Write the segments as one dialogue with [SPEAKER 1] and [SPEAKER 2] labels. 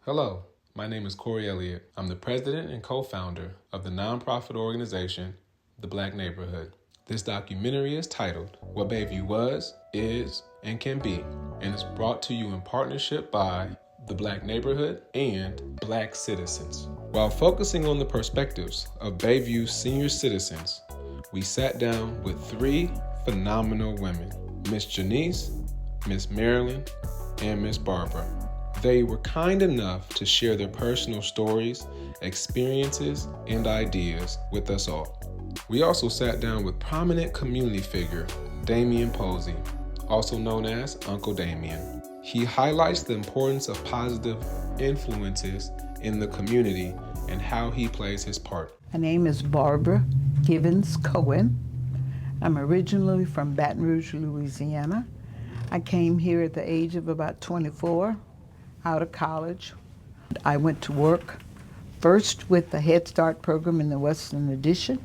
[SPEAKER 1] Hello, my name is Corey Elliott. I'm the president and co-founder of the nonprofit organization, The Black Neighborhood. This documentary is titled What Bayview Was, Is, and Can Be, and is brought to you in partnership by The Black Neighborhood and Black Citizens. While focusing on the perspectives of Bayview senior citizens, we sat down with three phenomenal women, Miss Janice, Miss Marilyn, and Miss Barbara. They were kind enough to share their personal stories, experiences, and ideas with us all. We also sat down with prominent community figure, Damian Posey, also known as Uncle Damien. He highlights the importance of positive influences in the community and how he plays his part.
[SPEAKER 2] My name is Barbara Givens Cohen. I'm originally from Baton Rouge, Louisiana. I came here at the age of about 24. Out of college. I went to work first with the Head Start program in the Western Addition,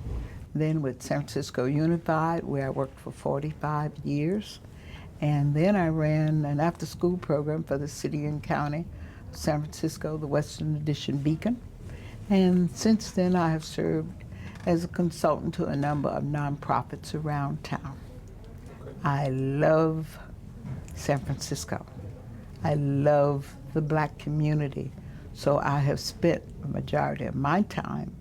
[SPEAKER 2] then with San Francisco Unified, where I worked for 45 years. And then I ran an after-school program for the city and county of San Francisco, the Western Addition Beacon. And since then, I have served as a consultant to a number of nonprofits around town. I love San Francisco. I love the Black community, so I have spent a majority of my time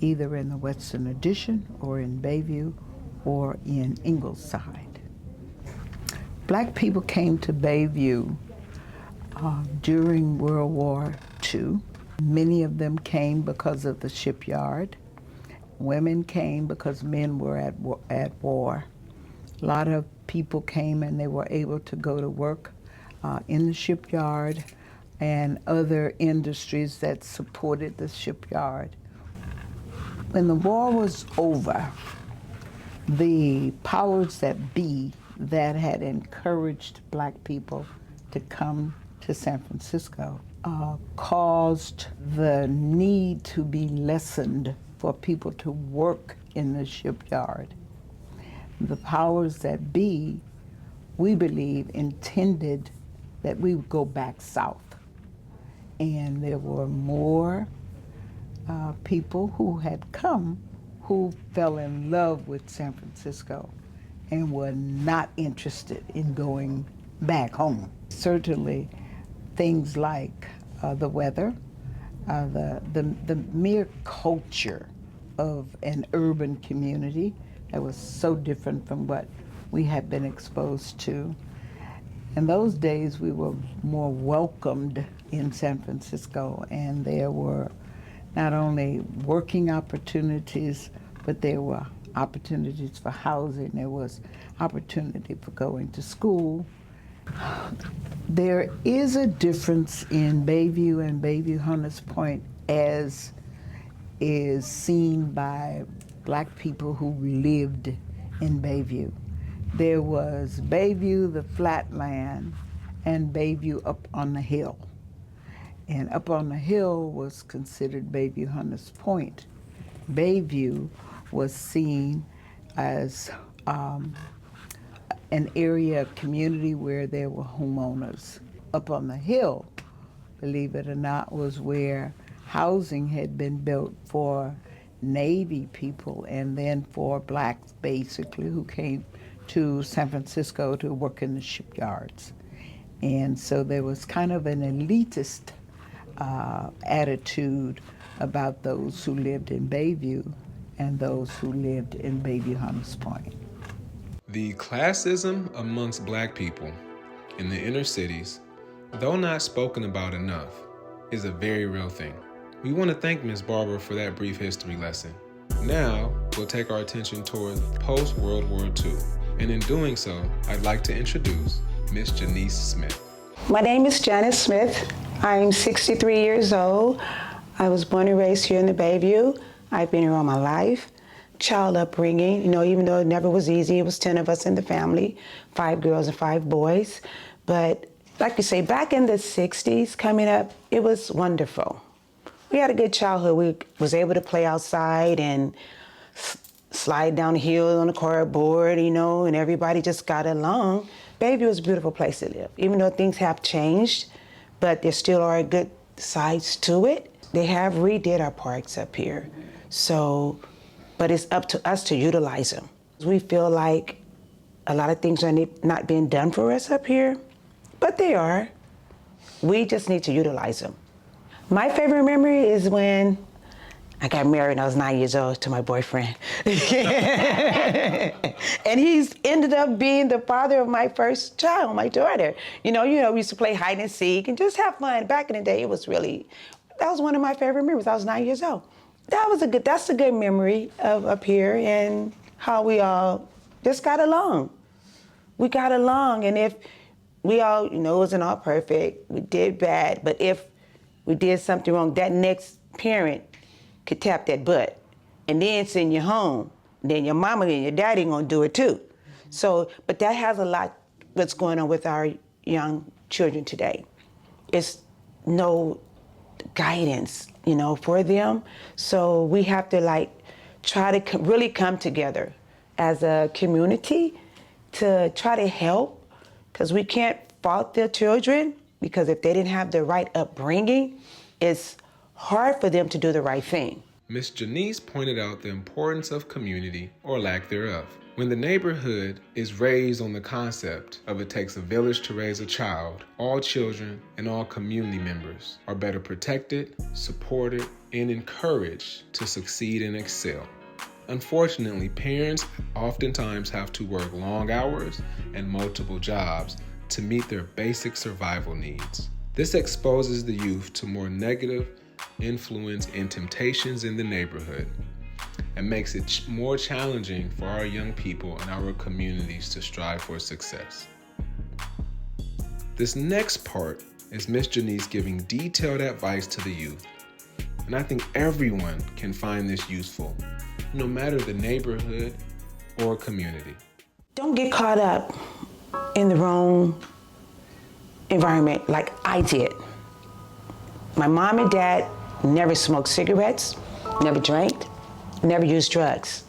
[SPEAKER 2] either in the Western Addition or in Bayview or in Ingleside. Black people came to Bayview during World War II. Many of them came because of the shipyard. Women came because men were at war. A lot of people came and they were able to go to work in the shipyard and other industries that supported the shipyard. When the war was over, the powers that be that had encouraged Black people to come to San Francisco caused the need to be lessened for people to work in the shipyard. The powers that be, we believe, intended that we would go back south. And there were more people who had come who fell in love with San Francisco and were not interested in going back home. Certainly things like the weather, the mere culture of an urban community that was so different from what we had been exposed to. In those days, we were more welcomed in San Francisco, and there were not only working opportunities, but there were opportunities for housing. There was opportunity for going to school. There is a difference in Bayview and Bayview Hunters Point as is seen by Black people who lived in Bayview. There was Bayview, the flatland, and Bayview up on the hill. And up on the hill was considered Bayview Hunters Point. Bayview was seen as an area of community where there were homeowners. Up on the hill, believe it or not, was where housing had been built for Navy people and then for Blacks, basically, who came to San Francisco to work in the shipyards. And so there was kind of an elitist attitude about those who lived in Bayview and those who lived in Bayview Hunters Point.
[SPEAKER 1] The classism amongst Black people in the inner cities, though not spoken about enough, is a very real thing. We want to thank Ms. Barbara for that brief history lesson. Now, we'll take our attention towards post-World War II. And in doing so, I'd like to introduce Miss Janice Smith.
[SPEAKER 3] My name is Janice Smith. I'm 63 years old. I was born and raised here in the Bayview. I've been here all my life. Child upbringing, even though it never was easy, it was 10 of us in the family, 5 girls and 5 boys. But like you say, back in the 60s, coming up, it was wonderful. We had a good childhood. We was able to play outside and slide down the hill on a cardboard, and everybody just got along. Bayview was a beautiful place to live, even though things have changed, but there still are good sides to it. They have redid our parks up here. So, but it's up to us to utilize them. We feel like a lot of things are not being done for us up here, but they are. We just need to utilize them. My favorite memory is when I got married and I was 9 years old to my boyfriend. And he's ended up being the father of my first child, my daughter. You know, we used to play hide and seek and just have fun. Back in the day, that was one of my favorite memories. I was 9 years old. That's a good memory of up here and how we all just got along. We got along, and if we all, it wasn't all perfect, we did bad, but if we did something wrong, that next parent could tap that butt and then send you home. Then your mama and your daddy gonna do it too. So, but that has a lot what's going on with our young children today. It's no guidance, for them. So we have to try to really come together as a community to try to help, because we can't fault their children, because if they didn't have the right upbringing, it's hard for them to do the right thing.
[SPEAKER 1] Miss Janice pointed out the importance of community, or lack thereof. When the neighborhood is raised on the concept of it takes a village to raise a child, all children and all community members are better protected, supported, and encouraged to succeed and excel. Unfortunately, parents oftentimes have to work long hours and multiple jobs to meet their basic survival needs. This exposes the youth to more negative influence and temptations in the neighborhood, and makes it more challenging for our young people and our communities to strive for success. This next part is Miss Janice giving detailed advice to the youth, and I think everyone can find this useful, no matter the neighborhood or community.
[SPEAKER 3] Don't get caught up in the wrong environment like I did. My mom and dad never smoked cigarettes, never drank, never used drugs.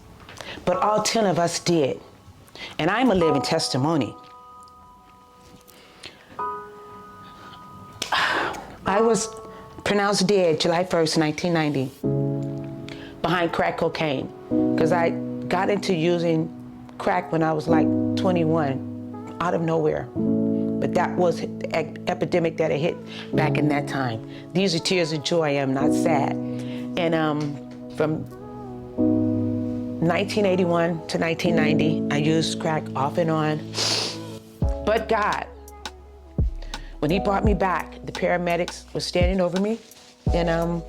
[SPEAKER 3] But all 10 of us did. And I'm a living testimony. I was pronounced dead July 1st, 1990, behind crack cocaine, because I got into using crack when I was like 21, out of nowhere. But that was the epidemic that had hit back in that time. These are tears of joy, I'm not sad. And from 1981 to 1990, I used crack off and on. But God, when he brought me back, the paramedics were standing over me and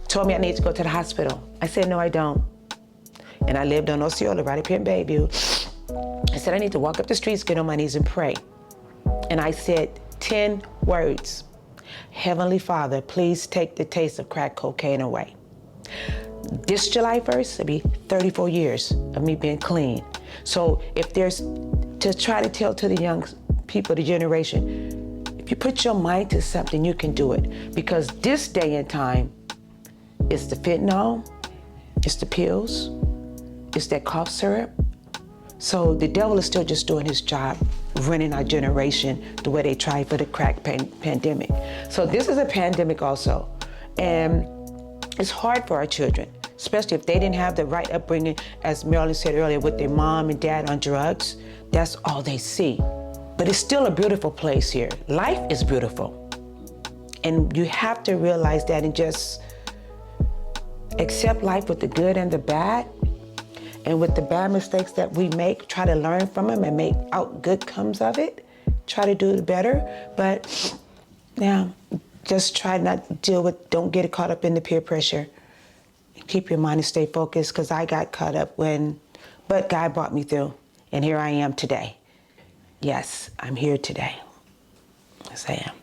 [SPEAKER 3] told me I needed to go to the hospital. I said, no, I don't. And I lived on Osceola, right up here in Bayview. I said, I need to walk up the streets, get on my knees and pray. And I said 10 words. Heavenly Father, please take the taste of crack cocaine away. This July 1st, it'll be 34 years of me being clean. So if there's, to try to tell to the young people, the generation, if you put your mind to something, you can do it. Because this day and time, it's the fentanyl, it's the pills, it's that cough syrup. So the devil is still just doing his job, running our generation the way they tried for the crack pandemic. So this is a pandemic also. And it's hard for our children, especially if they didn't have the right upbringing, as Marilyn said earlier, with their mom and dad on drugs. That's all they see. But it's still a beautiful place here. Life is beautiful. And you have to realize that and just accept life with the good and the bad. And with the bad mistakes that we make, try to learn from them and make out good comes of it. Try to do it better. But yeah, just try not to deal with, don't get caught up in the peer pressure. Keep your mind and stay focused, because I got caught up but God brought me through. And here I am today. Yes, I'm here today. Yes, I am.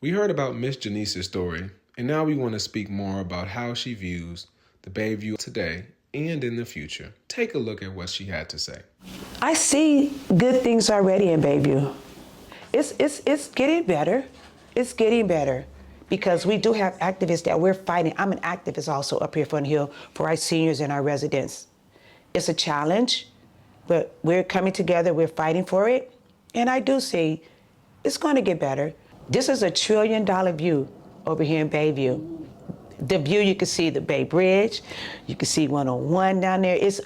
[SPEAKER 1] We heard about Miss Janice's story, and now we want to speak more about how she views the Bayview today and in the future. Take a look at what she had to say.
[SPEAKER 3] I see good things already in Bayview. It's getting better. It's getting better, because we do have activists that we're fighting. I'm an activist also up here on the Hill for our seniors and our residents. It's a challenge, but we're coming together, we're fighting for it. And I do see it's going to get better. This is $1 trillion view over here in Bayview. The view, you can see the Bay Bridge, you can see 101 down there. It's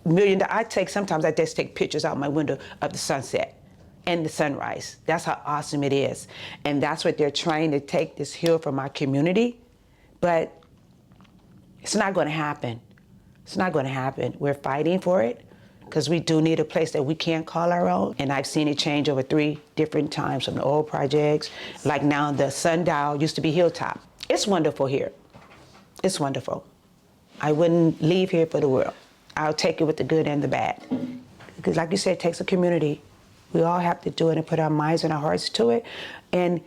[SPEAKER 3] $1 million. Sometimes I just take pictures out my window of the sunset and the sunrise. That's how awesome it is. And that's what they're trying to take this hill from our community. But it's not going to happen. It's not going to happen. We're fighting for it because we do need a place that we can call our own. And I've seen it change over 3 different times from the old projects. Like now the sundial used to be Hilltop. It's wonderful here. It's wonderful. I wouldn't leave here for the world. I'll take it with the good and the bad. Because like you said, it takes a community. We all have to do it and put our minds and our hearts to it. And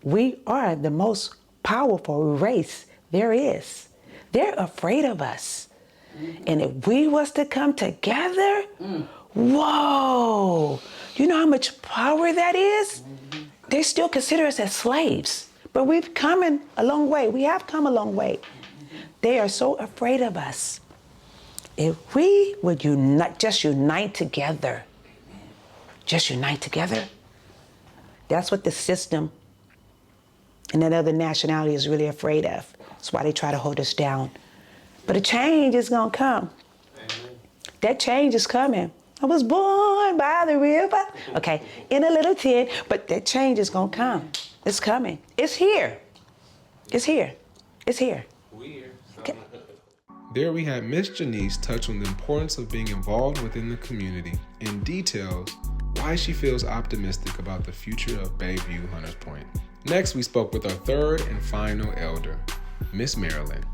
[SPEAKER 3] we are the most powerful race there is. They're afraid of us. And if we was to come together, whoa, you know how much power that is? They still consider us as slaves. But we've come a long way. We have come a long way. They are so afraid of us. If we would just unite together, that's what the system and that other nationality is really afraid of. That's why they try to hold us down. But a change is gonna come. That change is coming. I was born by the river, okay, in a little tent, but that change is gonna come. It's coming. It's here. It's here. It's here. Okay.
[SPEAKER 1] There we had Miss Janice touch on the importance of being involved within the community and details why she feels optimistic about the future of Bayview Hunters Point. Next, we spoke with our third and final elder, Miss Marilyn.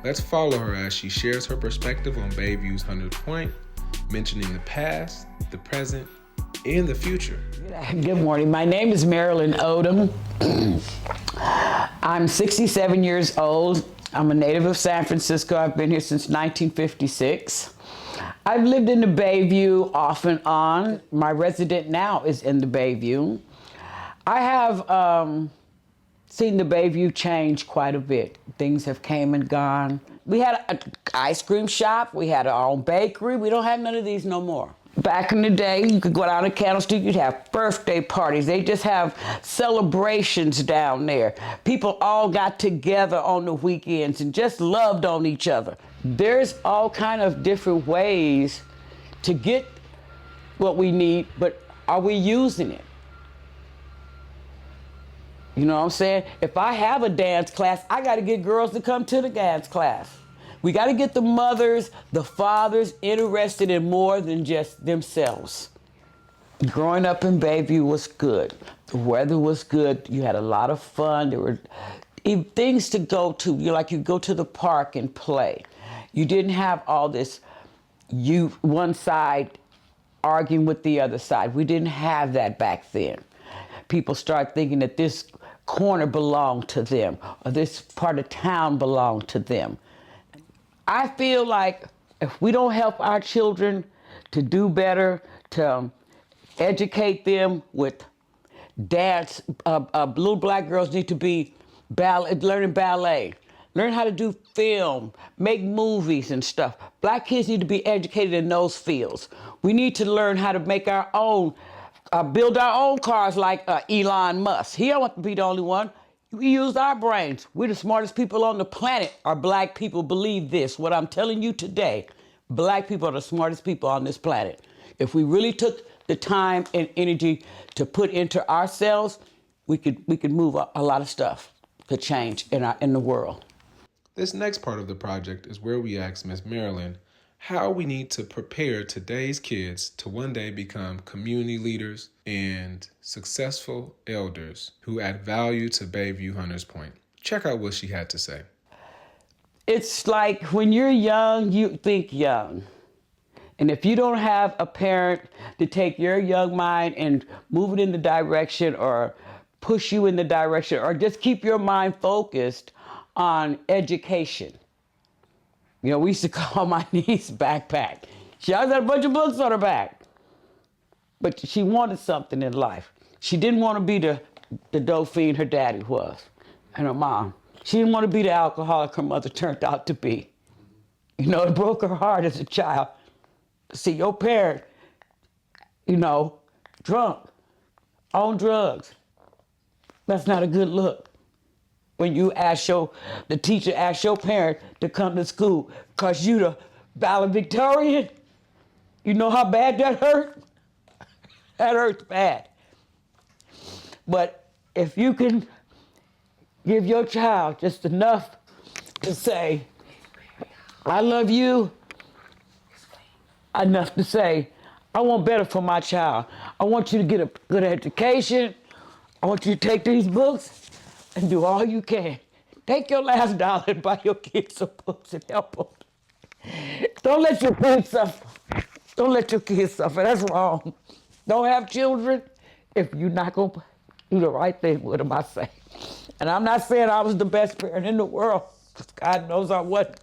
[SPEAKER 1] Let's follow her as she shares her perspective on Bayview's Hunters Point, mentioning the past, the present, and the future.
[SPEAKER 4] Good morning. My name is Marilyn Odom. I'm 67 years old. I'm a native of San Francisco. I've been here since 1956. I've lived in the Bayview off and on. My resident now is in the Bayview. I have seen the Bayview change quite a bit. Things have came and gone. We had an ice cream shop. We had our own bakery. We don't have none of these no more. Back in the day, you could go down to Candlestick, you'd have birthday parties. They just have celebrations down there. People all got together on the weekends and just loved on each other. There's all kind of different ways to get what we need, but are we using it? You know what I'm saying? If I have a dance class, I got to get girls to come to the dance class. We got to get the mothers, the fathers interested in more than just themselves. Growing up in Bayview was good. The weather was good. You had a lot of fun. There were things to go to. You go to the park and play. You didn't have all this, one side arguing with the other side. We didn't have that back then. People start thinking that this corner belonged to them or this part of town belonged to them. I feel like if we don't help our children to do better, to educate them with dance, little black girls need to be learning ballet, learn how to do film, make movies and stuff. Black kids need to be educated in those fields. We need to learn how to make our own, build our own cars like Elon Musk. He don't want to be the only one. We use our brains. We're the smartest people on the planet. Our black people believe this. What I'm telling you today, black people are the smartest people on this planet. If we really took the time and energy to put into ourselves, we could move a lot of stuff to change in the world.
[SPEAKER 1] This next part of the project is where we ask Miss Marilyn how we need to prepare today's kids to one day become community leaders and successful elders who add value to Bayview Hunters Point. Check out what she had to say.
[SPEAKER 4] It's like when you're young, you think young. And if you don't have a parent to take your young mind and move it in the direction or push you in the direction or just keep your mind focused on education. You know, we used to call my niece Backpack. She always had a bunch of books on her back. But she wanted something in life. She didn't want to be the dope fiend her daddy was and her mom. She didn't want to be the alcoholic her mother turned out to be. You know, it broke her heart as a child. See your parent, drunk on drugs. That's not a good look. When the teacher asks your parent to come to school because you the valedictorian, you know how bad that hurt? That hurts bad. But if you can give your child just enough to say, I love you, enough to say, I want better for my child. I want you to get a good education. I want you to take these books and do all you can. Take your last dollar and buy your kids some books and help them. Don't let your kids suffer. Don't let your kids suffer. That's wrong. Don't have children if you're not going to do the right thing with them, I say. And I'm not saying I was the best parent in the world, because God knows I wasn't.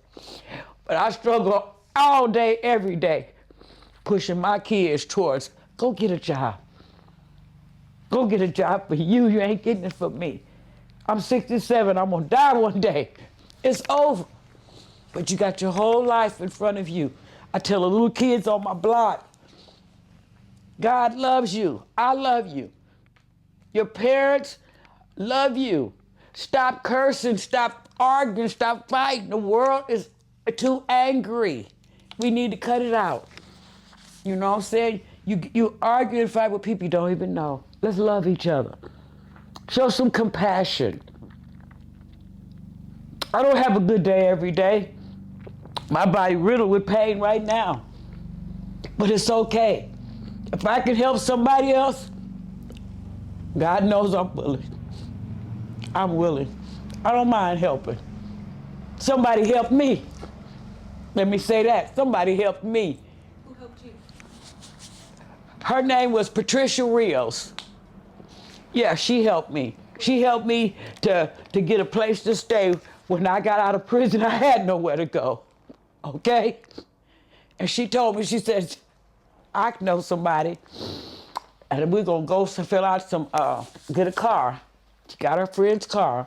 [SPEAKER 4] But I struggle all day, every day, pushing my kids towards, go get a job. Go get a job for you. You ain't getting it for me. I'm 67. I'm going to die one day. It's over. But you got your whole life in front of you. I tell the little kids on my block, God loves you. I love you. Your parents love you. Stop cursing. Stop arguing. Stop fighting. The world is too angry. We need to cut it out. You know what I'm saying? You argue and fight with people you don't even know. Let's love each other. Show some compassion. I don't have a good day every day. My body riddled with pain right now. But it's okay. If I can help somebody else, God knows I'm willing. I'm willing. I don't mind helping. Somebody helped me. Let me say that. Somebody helped me.
[SPEAKER 5] Who helped you?
[SPEAKER 4] Her name was Patricia Rios. Yeah, she helped me. She helped me to get a place to stay. When I got out of prison, I had nowhere to go. Okay? And she told me, she said, I know somebody, and we're gonna go fill out some, get a car. She got her friend's car,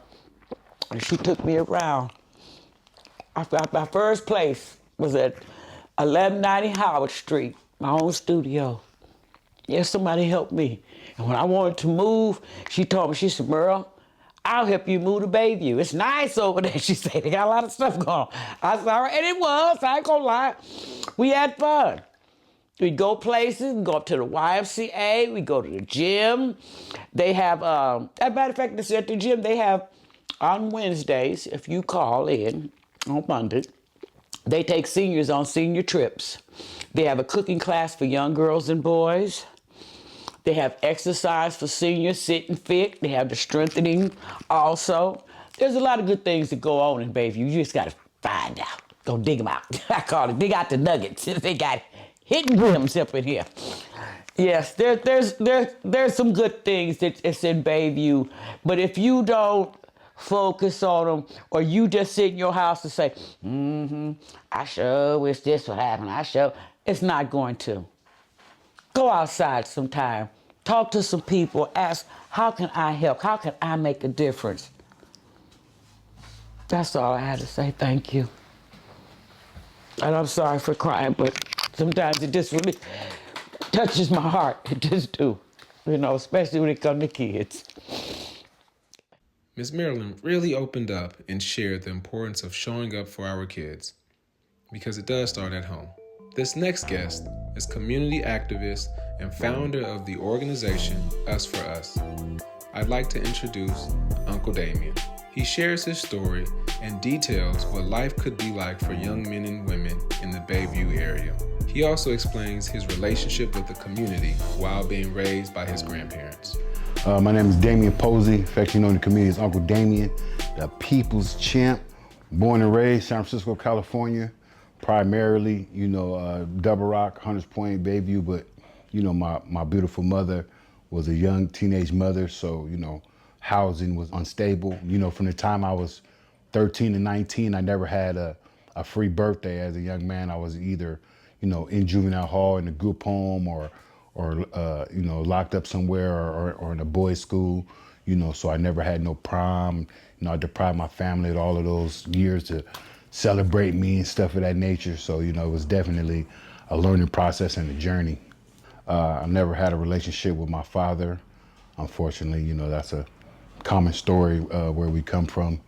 [SPEAKER 4] and she took me around. My first place was at 1190 Howard Street, my own studio. Yes, somebody helped me. And when I wanted to move, she told me, she said, Merle, I'll help you move to Bayview. It's nice over there. She said, they got a lot of stuff going on. I said, all right, and it was, I ain't gonna lie. We had fun. We'd go places, we'd go up to the YMCA, we go to the gym. They have, as a matter of fact, at the gym, they have, on Wednesdays, if you call in on Monday, they take seniors on senior trips. They have a cooking class for young girls and boys. They have exercise for seniors, sit and fit. They have the strengthening also. There's a lot of good things that go on in Bayview. You just gotta find out. Go dig them out. I call it dig out the nuggets. They got hidden gems up in here. Yes, there's some good things that's in Bayview, but if you don't focus on them, or you just sit in your house and say, I sure wish this would happen. It's not going to. Go outside sometime. Talk to some people. Ask, how can I help? How can I make a difference? That's all I had to say. Thank you. And I'm sorry for crying, but sometimes it just really touches my heart. It just do. You know, especially when it comes to kids.
[SPEAKER 1] Ms. Marilyn really opened up and shared the importance of showing up for our kids, because it does start at home. This next guest is community activist and founder of the organization Us for Us. I'd like to introduce Uncle Damien. He shares his story and details what life could be like for young men and women in the Bayview area. He also explains his relationship with the community while being raised by his grandparents.
[SPEAKER 6] My name is Damien Posey, affectionately known in the community as Uncle Damien, the people's champ, born and raised San Francisco, California. Primarily, Double Rock, Hunters Point, Bayview, but, my beautiful mother was a young teenage mother, so, housing was unstable. From the time I was 13 to 19, I never had a free birthday as a young man. I was either, in juvenile hall, in a group home, or locked up somewhere, or in a boys' school, so I never had no prom. I deprived my family of all of those years to celebrate me and stuff of that nature. So, it was definitely a learning process and a journey. I never had a relationship with my father. unfortunately, that's a common story where we come from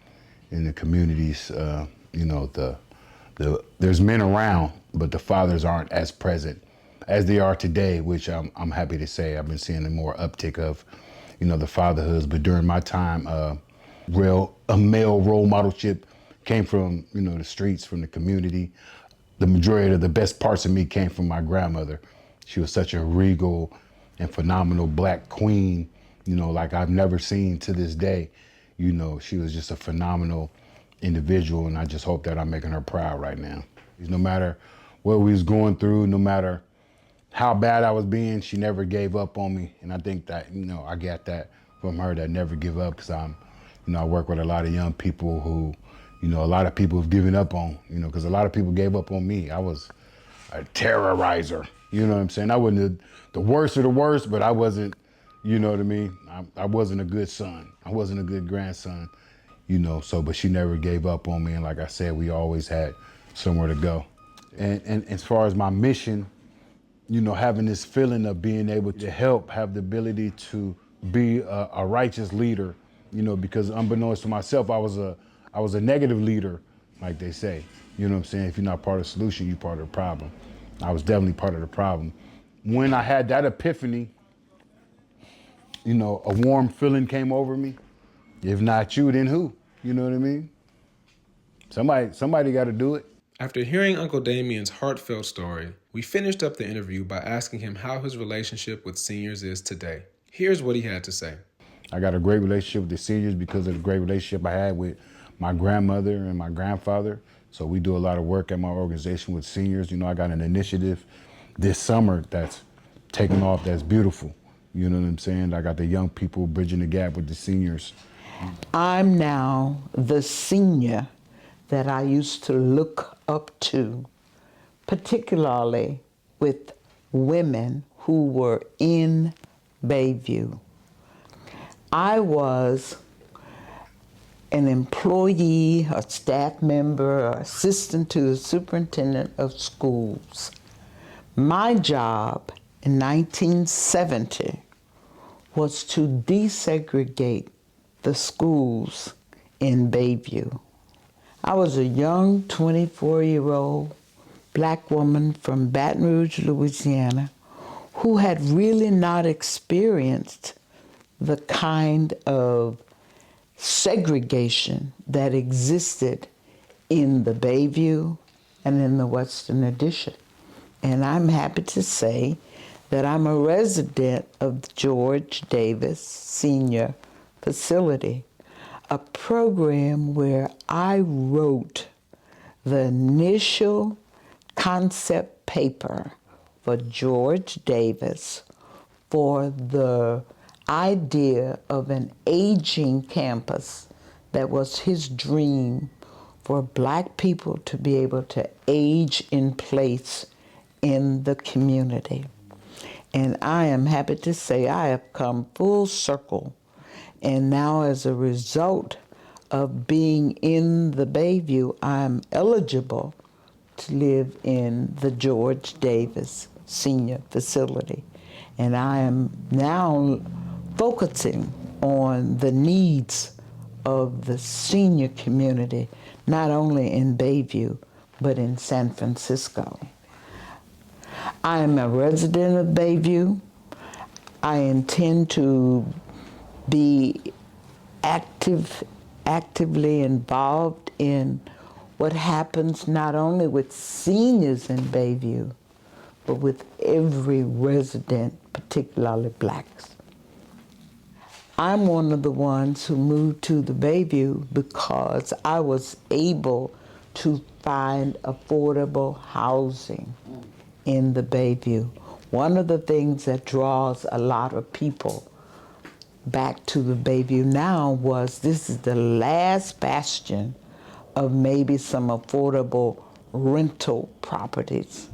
[SPEAKER 6] in the communities. There's men around, but the fathers aren't as present as they are today, which I'm happy to say I've been seeing a more uptick of, the fatherhoods. But during my time, a male role modelship came from, the streets, from the community. The majority of the best parts of me came from my grandmother. She was such a regal and phenomenal Black queen, like I've never seen to this day. She was just a phenomenal individual, and I just hope that I'm making her proud right now. No matter what we was going through, no matter how bad I was being, she never gave up on me. And I think that, I got that from her, that never give up, because I work with a lot of young people who, a lot of people have given up on, because a lot of people gave up on me. I was a terrorizer, you know what I'm saying? I wasn't the worst of the worst, but I wasn't, you know what I mean? I wasn't a good son. I wasn't a good grandson, but she never gave up on me. And like I said, we always had somewhere to go. And as far as my mission, having this feeling of being able to help, have the ability to be a righteous leader, because unbeknownst to myself, I was a negative leader, like they say. You know what I'm saying? If you're not part of the solution, you're part of the problem. I was definitely part of the problem. When I had that epiphany, a warm feeling came over me. If not you, then who? You know what I mean? Somebody got to do it.
[SPEAKER 1] After hearing Uncle Damien's heartfelt story, we finished up the interview by asking him how his relationship with seniors is today. Here's what he had to say.
[SPEAKER 6] I got a great relationship with the seniors because of the great relationship I had with my grandmother and my grandfather. So we do a lot of work at my organization with seniors. I got an initiative this summer that's taking off, that's beautiful. You know what I'm saying? I got the young people bridging the gap with the seniors.
[SPEAKER 2] I'm now the senior that I used to look up to, particularly with women who were in Bayview. I was an employee, a staff member, or assistant to the superintendent of schools. My job in 1970 was to desegregate the schools in Bayview. I was a young 24-year-old Black woman from Baton Rouge, Louisiana, who had really not experienced the kind of segregation that existed in the Bayview and in the Western Addition. And I'm happy to say that I'm a resident of the George Davis Senior Facility, a program where I wrote the initial concept paper for George Davis for the idea of an aging campus that was his dream for Black people to be able to age in place in the community. And I am happy to say I have come full circle. And now as a result of being in the Bayview, I'm eligible to live in the George Davis Senior Facility. And I am now focusing on the needs of the senior community, not only in Bayview, but in San Francisco. I am a resident of Bayview. I intend to be actively involved in what happens not only with seniors in Bayview, but with every resident, particularly Blacks. I'm one of the ones who moved to the Bayview because I was able to find affordable housing in the Bayview. One of the things that draws a lot of people back to the Bayview now was this is the last bastion of maybe some affordable rental properties.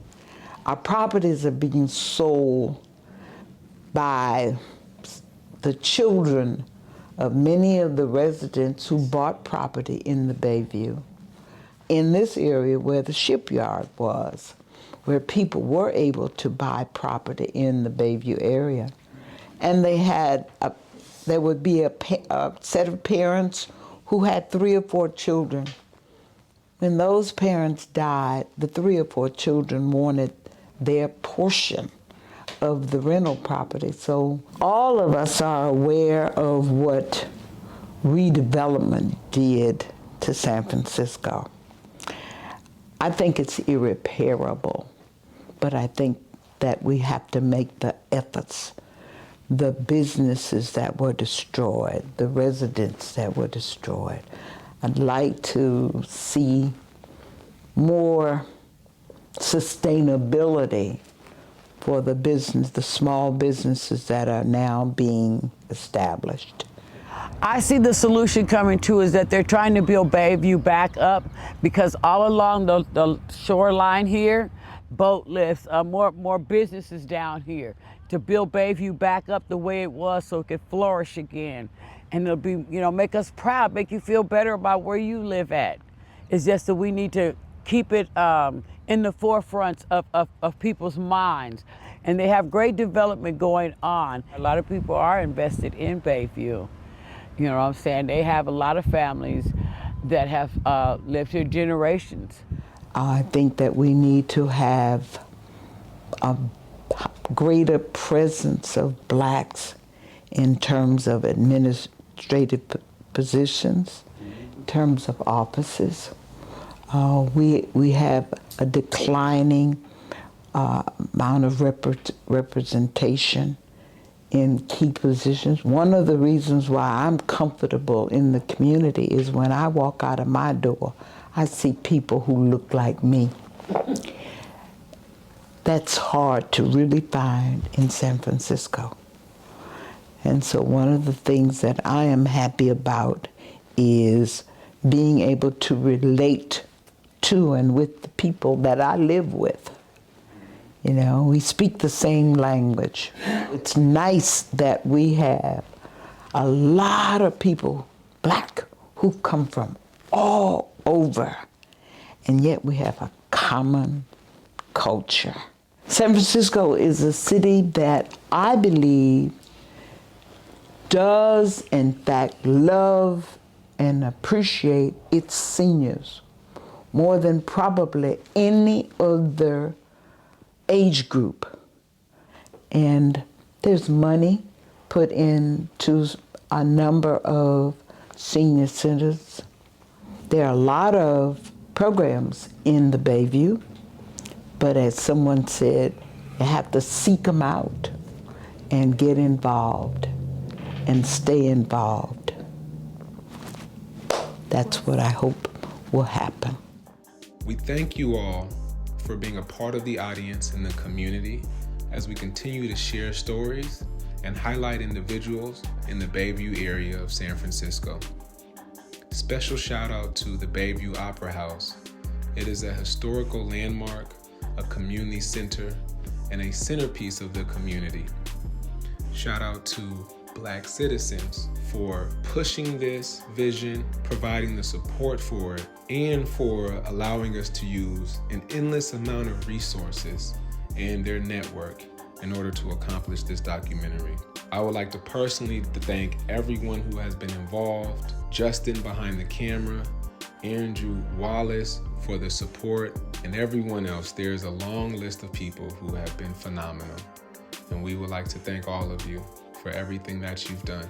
[SPEAKER 2] Our properties are being sold by the children of many of the residents who bought property in the Bayview, in this area where the shipyard was, where people were able to buy property in the Bayview area. And they had there would be a set of parents who had 3 or 4 children. When those parents died, the 3 or 4 children wanted their portion of the rental property. So all of us are aware of what redevelopment did to San Francisco. I think it's irreparable, but I think that we have to make the efforts. The businesses that were destroyed, the residents that were destroyed. I'd like to see more sustainability for the business, the small businesses that are now being established.
[SPEAKER 4] I see the solution coming too is that they're trying to build Bayview back up because all along the shoreline here, boat lifts, more businesses down here to build Bayview back up the way it was so it could flourish again. And it'll be, make us proud, make you feel better about where you live at. It's just that we need to keep it in the forefront of people's minds. And they have great development going on. A lot of people are invested in Bayview. You know what I'm saying? They have a lot of families that have lived here generations.
[SPEAKER 2] I think that we need to have a greater presence of blacks in terms of administrative positions, in terms of offices. We have a declining amount of representation in key positions. One of the reasons why I'm comfortable in the community is when I walk out of my door, I see people who look like me. That's hard to really find in San Francisco. And so one of the things that I am happy about is being able to relate to and with the people that I live with. We speak the same language. It's nice that we have a lot of people, black, who come from all over, and yet we have a common culture. San Francisco is a city that I believe does, in fact, love and appreciate its seniors more than probably any other age group. And there's money put into a number of senior centers. There are a lot of programs in the Bayview, but as someone said, you have to seek them out and get involved and stay involved. That's what I hope will happen.
[SPEAKER 1] We thank you all for being a part of the audience and the community as we continue to share stories and highlight individuals in the Bayview area of San Francisco. Special shout out to the Bayview Opera House. It is a historical landmark, a community center, and a centerpiece of the community. Shout out to Black citizens for pushing this vision, providing the support for it, and for allowing us to use an endless amount of resources and their network in order to accomplish this documentary. I would like to personally thank everyone who has been involved, Justin behind the camera, Andrew Wallace for the support, and everyone else. There's a long list of people who have been phenomenal, and we would like to thank all of you for everything that you've done.